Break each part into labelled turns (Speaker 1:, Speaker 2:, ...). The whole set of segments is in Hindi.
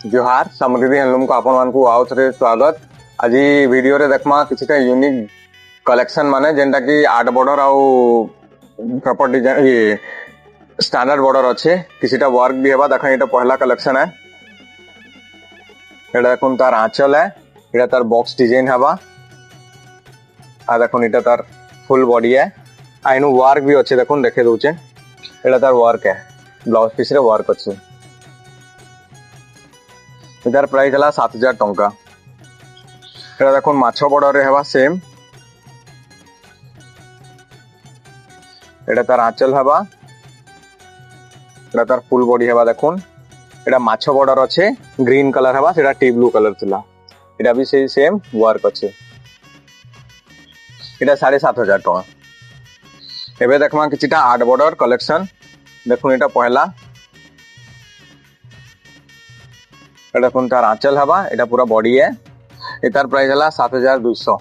Speaker 1: जोहार समृद्धि हैंडलूम को आपण मानकु आउ थे स्वागत। आज वीडियो रे देखमा किछटा यूनिक कलेक्शन माने जेंटा कि 8 बॉर्डर आउ प्रॉपर डिजाइन ये स्टैंडर्ड बॉर्डर अच्छे किछटा वर्क भी हेबा। देखा एटा पहला कलेक्शन है। एटा देखुन तार आंचल है, एटा तार बॉक्स डिजाइन हेबा। आ देखुन एटा तार फुल बॉडी है। आइनु वर्क भी अच्छे देखुन देखे दउचे। एटा तार वर्क है, ब्लाउज पीस रे वर्क अच्छे। इधर प्राइस है 7000 टंका। देखो माछ बॉर्डर रे हेबा सेम। एटा तार आंचल हेबा, एटा तार फुल बॉडी हेबा। देखुन एटा माछ बॉर्डर अच्छे, ग्रीन कलर हेबा, सेटा टी ब्लू कलर थिला। एटा भी से सेम वर्क अच्छे। एटा 7500 टंका। एबे देखमा किछटा 8 बॉर्डर कलेक्शन। देखुन एटा पहला, एटा कोन तार आंचल हबा, एटा पूरा बॉडी है। एटार प्राइस हला 7200।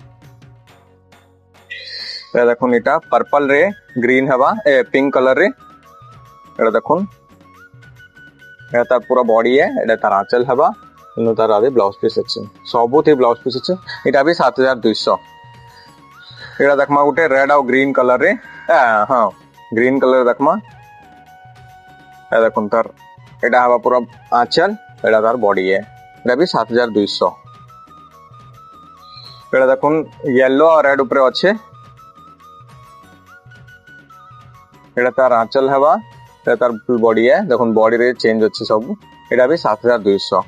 Speaker 1: एटा देखुन एटा पर्पल रे ग्रीन हबा पिंक कलर रे। एटा देखुन एटा तार पूरा बॉडी है। एटा तार आंचल हबा, इनो तार आदि ब्लाउज पीस अछि। सबो थी ब्लाउज पीस अछि। एटा भी 7200। एटा देखमा गुटे रेड और ग्रीन कलर रे हां ग्रीन कलर देखमा। एटा देखुन तार एटा हबा पूरा आंचल, एटा तार बॉडी है। एटा भी 7200। एटा देखुन येलो और रेड ऊपर अच्छे। एटा तार आंचल हेबा, एटा तार फुल बॉडी है। देखुन बॉडी रे चेंज अच्छे सब। एटा भी 7200।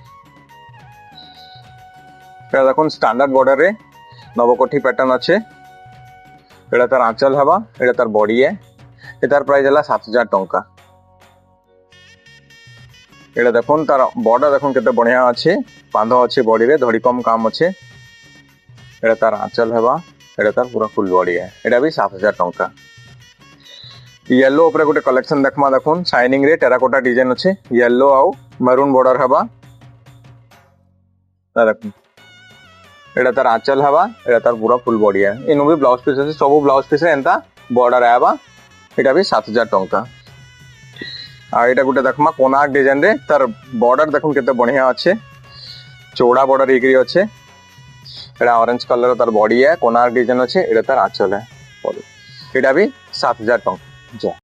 Speaker 1: एटा देखुन स्टैंडर्ड बॉर्डर रे नवकोठी पैटर्न अच्छे। एटा तार आंचल हेबा, एटा तार बॉडी है। एटार प्राइस हला 7000 टंका। एटा देखुन तार बॉर्डर देखुन केते बढ़िया अच्छे, बांधो अच्छे बॉडी रे, धड़ी कम काम अच्छे। एटा तार आंचल हेबा, एटा तार पूरा फुल बॉडी है। एटा भी 7000 टंका। येलो ऊपर गोटे कलेक्शन देखमा। देखुन शाइनिंग रे टेराकोटा डिजाइन अच्छे, येलो आउ मैरून बॉर्डर हेबा। देखुन एटा तार आंचल हेबा, एटा तार पूरा फुल बॉडी है। इनु भी ब्लाउज पीस আছে, सब ब्लाउज पीस रे एंता बॉर्डर आबा। एटा भी 7000 टंका। आ एटा गुटे देखमा कोनाक डिजाइन रे, तार बॉर्डर देखुन केते बढ़िया अच्छे, चौड़ा बॉर्डर एकरी अच्छे। एटा ऑरेंज कलर तार बॉडी है, कोनाक डिजाइन अच्छे। एटा तार आंचल है। एटा भी 7000 टंका।